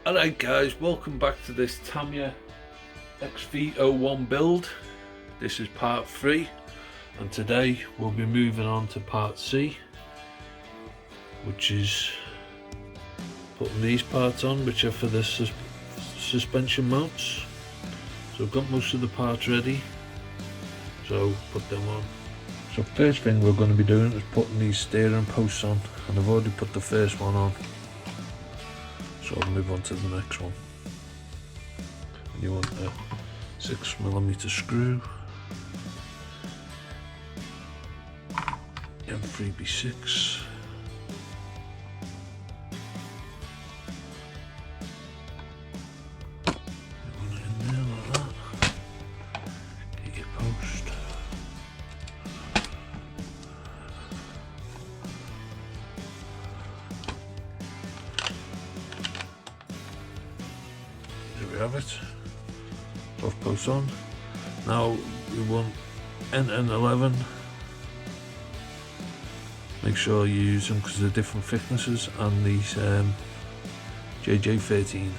Alright guys, welcome back to this Tamiya XV-01 build. This is part 3 and today we'll be moving on to part C, which is putting these parts on, which are for the suspension mounts. So I've got most of the parts ready, so put them on. So first thing we're going to be doing is putting these steering posts on, and I've already put the first one on. So I'll move on to the next one. And you want a 6mm screw, M3B6, you want it in there like that. Get your post. There we have it. Both posts on. Now you want NN11. Make sure you use them because they're different thicknesses, and these JJ13.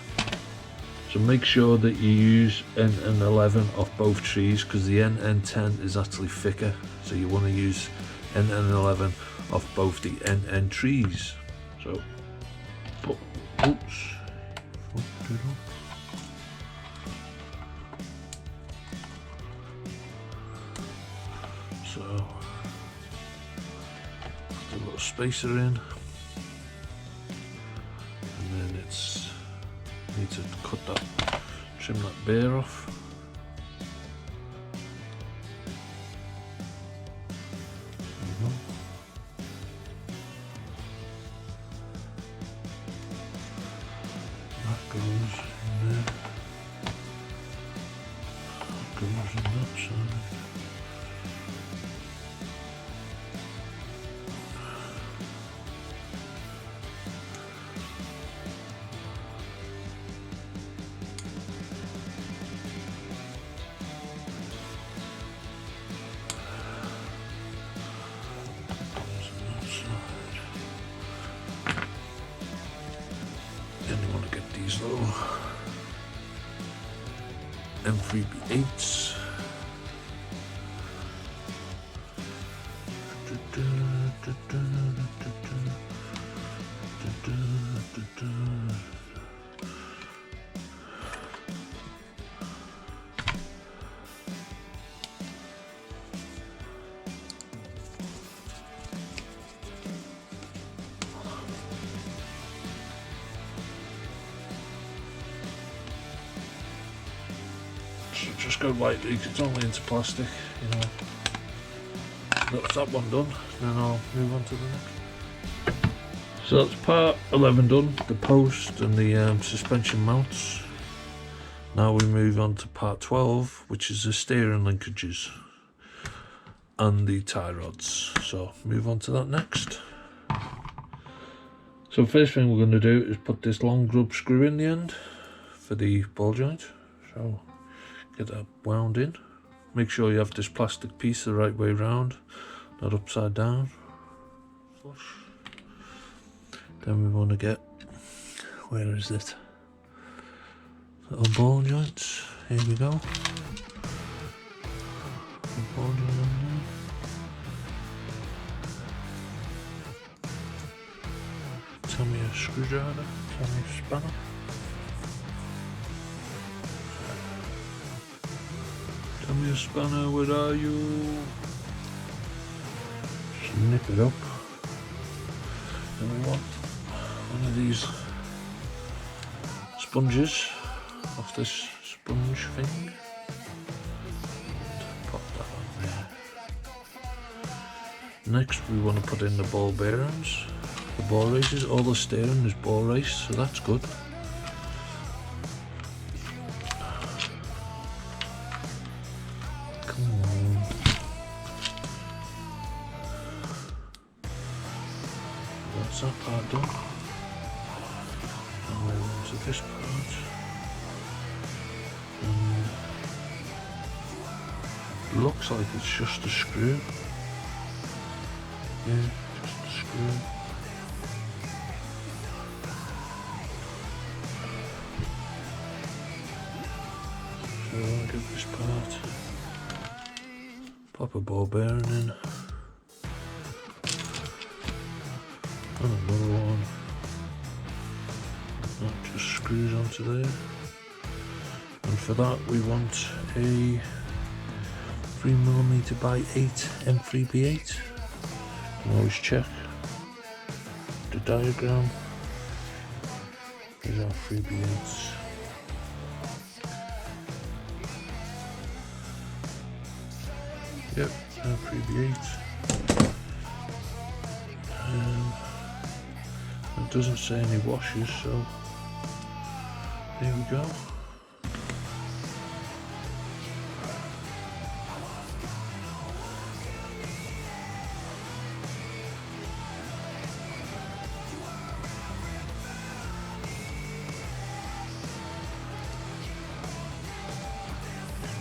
So make sure that you use NN11 off both trees because the NN10 is actually thicker. So you want to use NN11 off both the NN trees. So put, oops. So put a little spacer in, and then it's need to cut that, trim that bear off. That goes in there. That goes in that side. Then you want to get these little M3B8s. So just go lightly because it's only into plastic, you know. That's that one done, then I'll move on to the next. So that's part 11 done, the post and the suspension mounts. Now we move on to part 12, which is the steering linkages and the tie rods. So move on to that next. So first thing we're going to do is put this long grub screw in the end for the ball joint. So get that wound in. Make sure you have this plastic piece the right way round, not upside down. Flush. Then we want to get, where is it? Little ball joints. Here we go. Ball joint on there. Tamiya screwdriver, Tamiya spanner. Tamiya spanner, where are you? Snip it up. Then we want one of these sponges off this sponge thing. Pop that on there. Next we want to put in the ball bearings, the ball races. All the steering is ball race, so that's good. Come on. That's that part done. Now we're on to this part. Looks like it's just a screw. Yeah, just a screw. get this part. Pop a ball bearing in. And another one. That just screws onto there. And for that we want a 3mm by 8 M3B8. You can always check the diagram. These are 3B8s. Yep, M3B8. It doesn't say any washes, so there we go.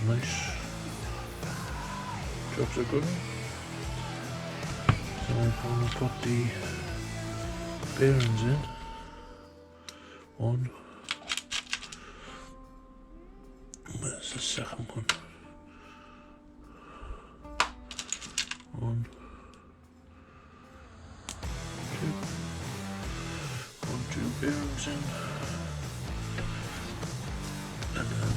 Nice. Jobs are good. So I'm going to put the bearings in. One. Where's the second one? One. Two. 2 bearings in. And then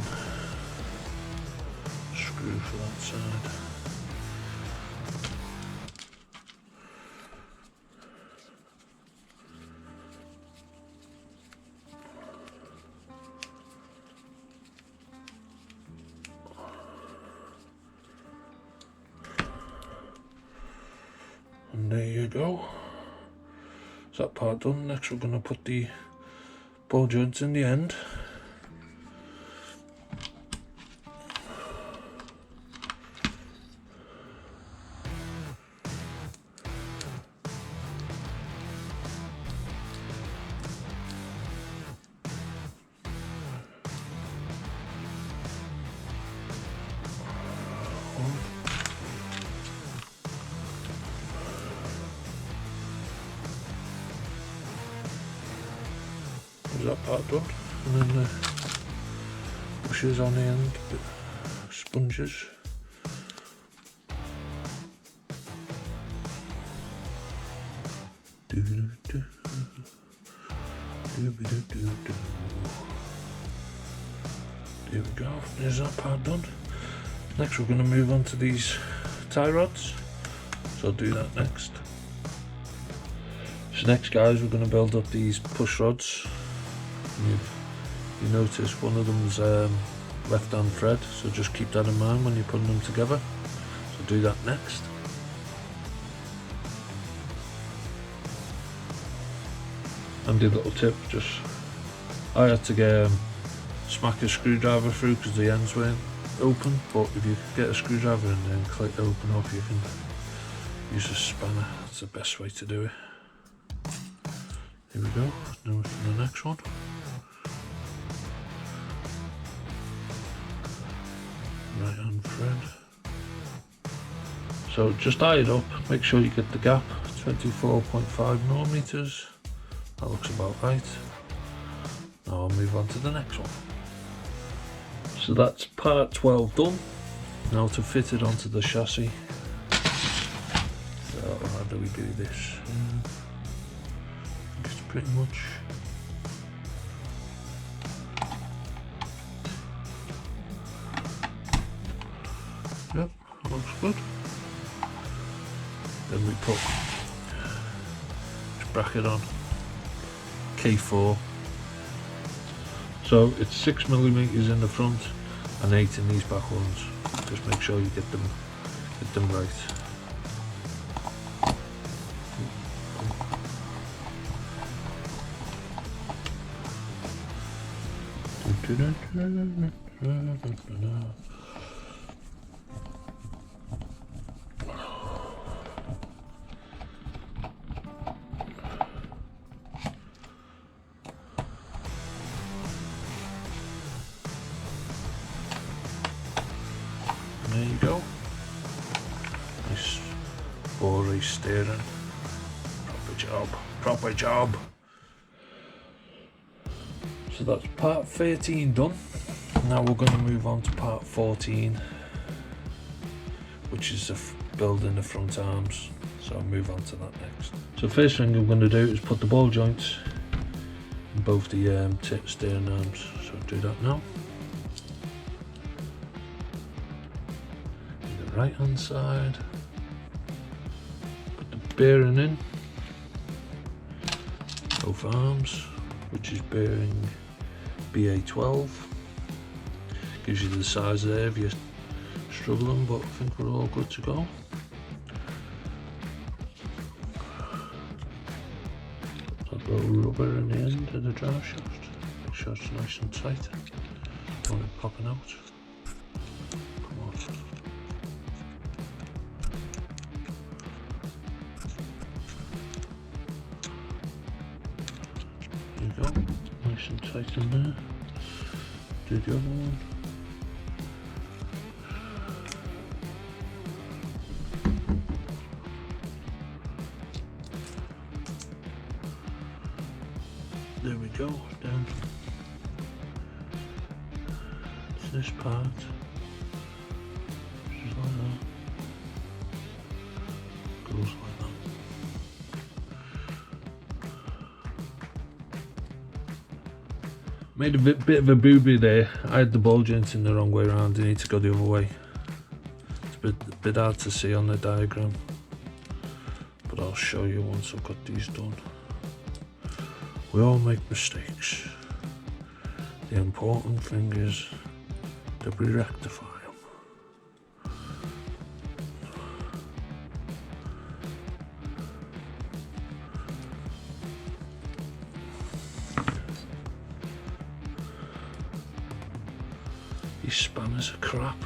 screw for that side. And there you go. Is that part done? Next we're going to put the ball joints in the end. That part done, and then the bushes on the end, sponges. There we go, there's that part done. Next we're going to move on to these tie rods, so I'll do that next. So next guys, we're going to build up these push rods. You notice one of them's left hand thread, so just keep that in mind when you're putting them together. So do that next. Handy little tip, just I had to get smack a screwdriver through because the ends weren't open, but if you get a screwdriver in there and click open up, you can use a spanner. That's the best way to do it. Here we go, now for the next one. Right hand thread. So just eye it up, make sure you get the gap, 24.5mm. That looks about right. Now I'll move on to the next one. So that's part 12 done. Now to fit it onto the chassis. So how do we do this? It's pretty much yep, that looks good. Then we put this bracket on, K4. So it's 6mm in the front and 8 in these back ones. Just make sure you get them right. There you go. Nice ball steering. Proper job. So that's part 13 done. Now we're going to move on to part 14, which is building the front arms. So I'll move on to that next. So first thing I'm going to do is put the ball joints in both the steering arms. So I'll do that now. On the right hand side, put the bearing in both arms, which is bearing BA12. Gives you the size there if you're struggling, but I think we're all good to go. I've got rubber in the end of the drive shaft. Make sure it's nice and tight. Don't want it popping out. Come on. There you go. Nice and tight in there. Do the other one. There we go, down to this part, just like that, goes like that. Made a bit of a booby there. I had the ball joints in the wrong way around. I need to go the other way. It's a bit hard to see on the diagram, but I'll show you once I've got these done. We all make mistakes. The important thing is that we rectify them. These spanners are crap.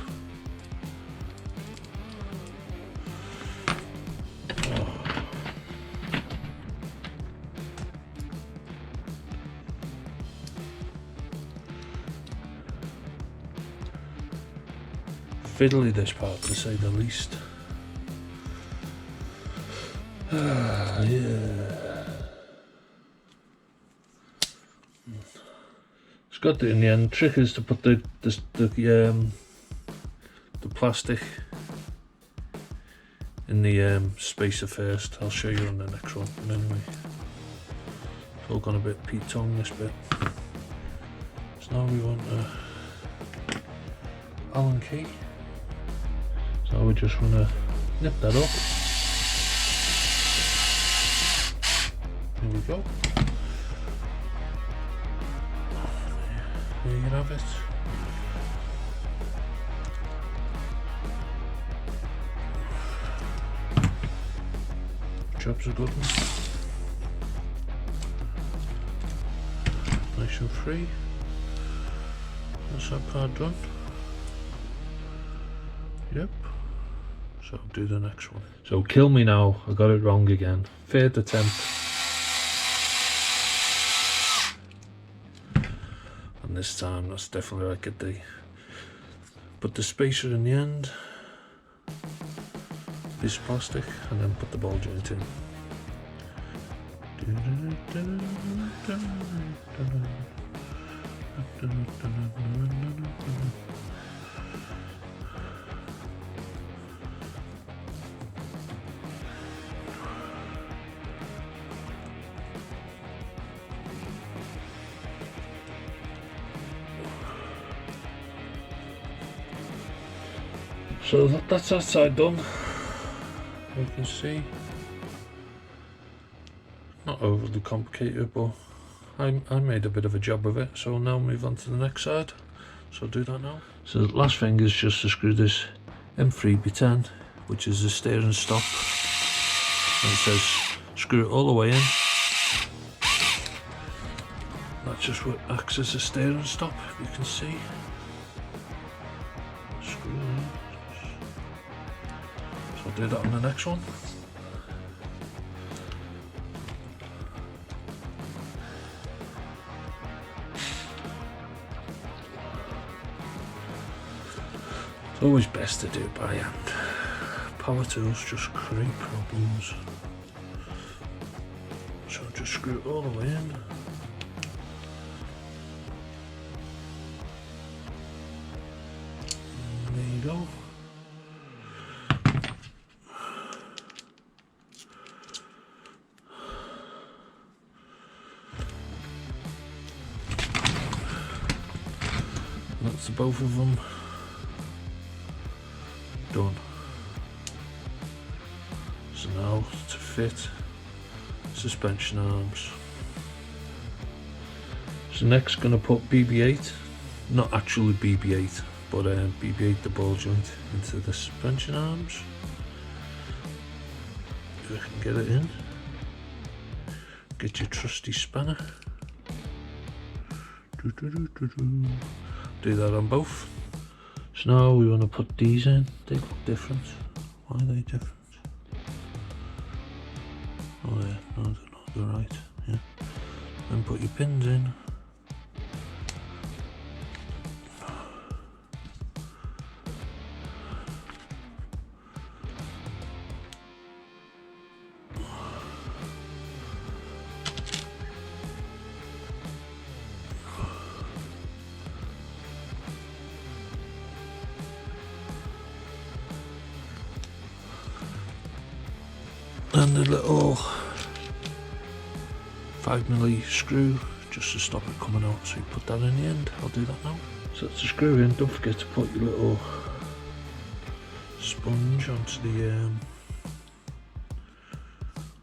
Fiddly this part, to say the least. Yeah. It's got the in the end. Trick is to put the plastic in the spacer first. I'll show you on the next one. Anyway, it's all gone a bit Pete-tongue this bit. So now we want Allen key. So we just want to nip that up. There we go. There you have it. Job's a good one. Nice and free. That's that part done. Yep. So I'll do the next one. So kill me now, I got it wrong again. Third attempt. And this time that's definitely like a D. Put the spacer in the end. This plastic, and then put the ball joint in. So that's that side done. You can see, not overly complicated, but I made a bit of a job of it. So I'll now move on to the next side. So I'll do that now. So the last thing is just to screw this M3B10, which is the steering stop. And it says screw it all the way in. That's just what acts as a steering stop, if you can see. Screw it in. So I'll do that on the next one. It's always best to do it by hand. Power tools just create problems. So just screw it all the way in. to both of them. Done. So now to fit suspension arms. So next gonna put BB-8, not actually BB-8, but BB-8 the ball joint into the suspension arms. If I can get it in. Get your trusty spanner. Do that on both. So now we want to put these in. They look different. Why are they different? Oh yeah, no, they're right. Yeah. Then put your pins in. And the little 5mm screw just to stop it coming out, so you put that in the end. I'll do that now. So that's the screw in. Don't forget to put your little sponge onto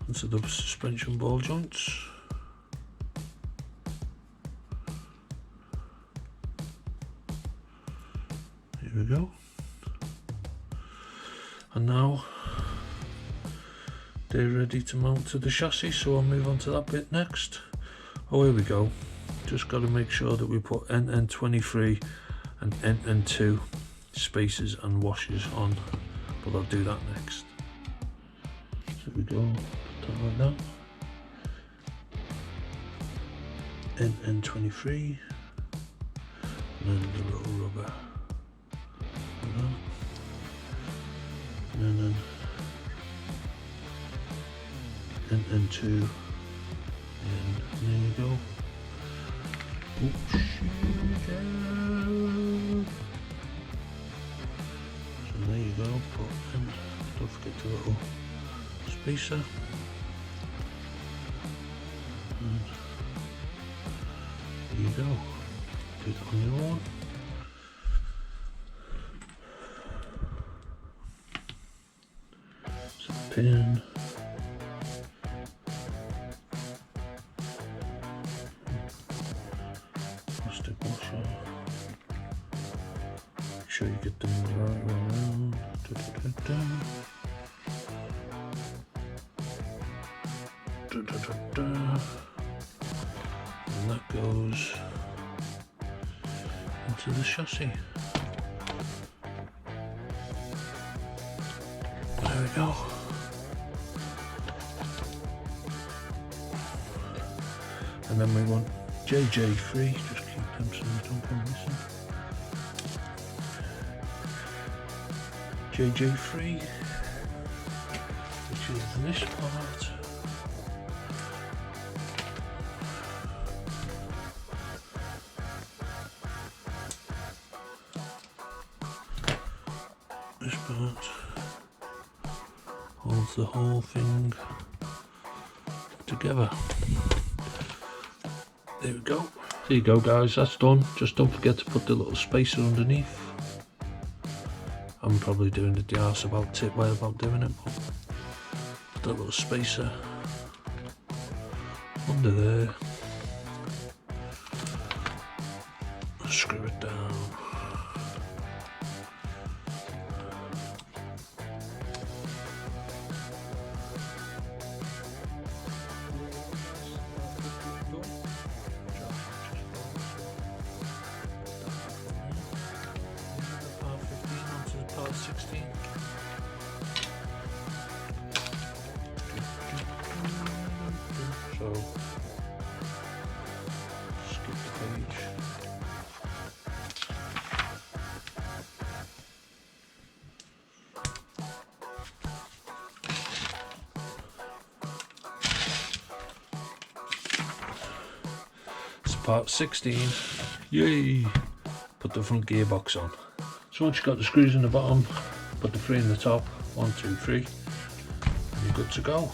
the suspension ball joints. Here we go. And now they're ready to mount to the chassis, so I'll move on to that bit next. Oh, here we go. Just got to make sure that we put NN23 and NN2 spacers and washers on, but I'll do that next. So we go, put that like that. NN23, and then the little rubber, like that. And then NN2, and there you go. Oops. So there you go, put in, don't forget the little spacer. And there you go, put it on your own. So pin. Make sure you get them the right way around. And that goes into the chassis. There we go. And then we want JJ free, just keep them so they don't go missing. JJ free, which is this part. This part holds the whole thing together. There we go. There you go, guys, that's done. Just don't forget to put the little spacer underneath. I'm probably doing the arse about tip way about doing it, but put that little spacer under there. Screw it down. Part 16. So skip the page. It's part 16. Yay! Put the front gearbox on. So once you've got the screws in the bottom, put the 3 in the top, 1, 2, 3, and you're good to go.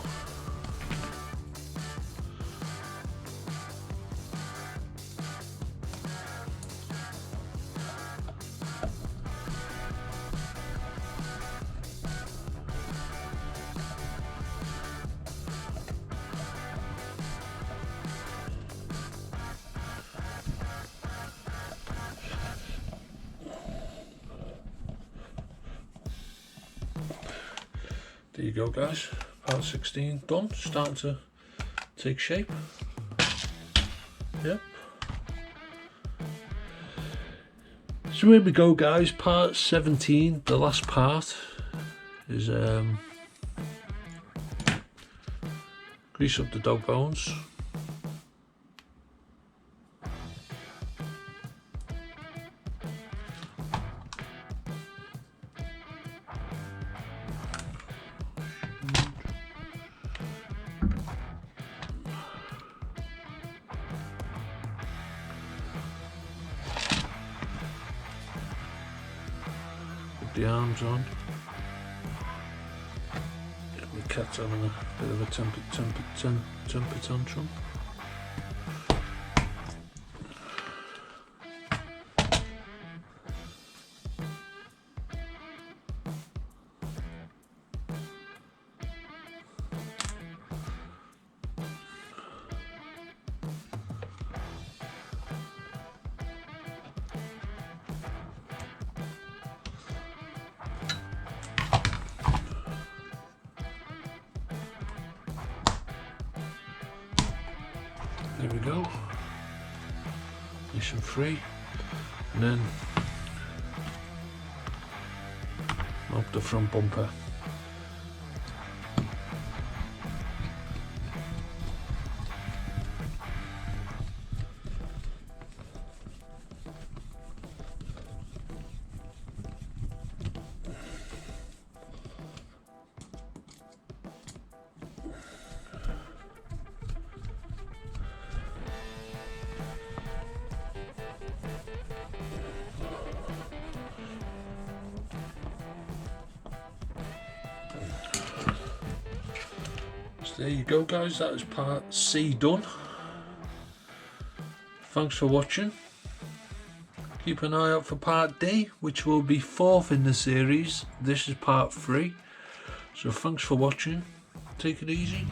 There you go guys, part 16 done, starting to take shape. Yep. So here we go guys, part 17, the last part is grease up the dog bones. The arms on. Yeah, my cat's having a bit of a temper tantrum. There we go, nice and free, and then mount the front bumper. There you go guys, that is part C done. Thanks for watching. Keep an eye out for part D, which will be 4th in the series. This is part 3. So thanks for watching. Take it easy.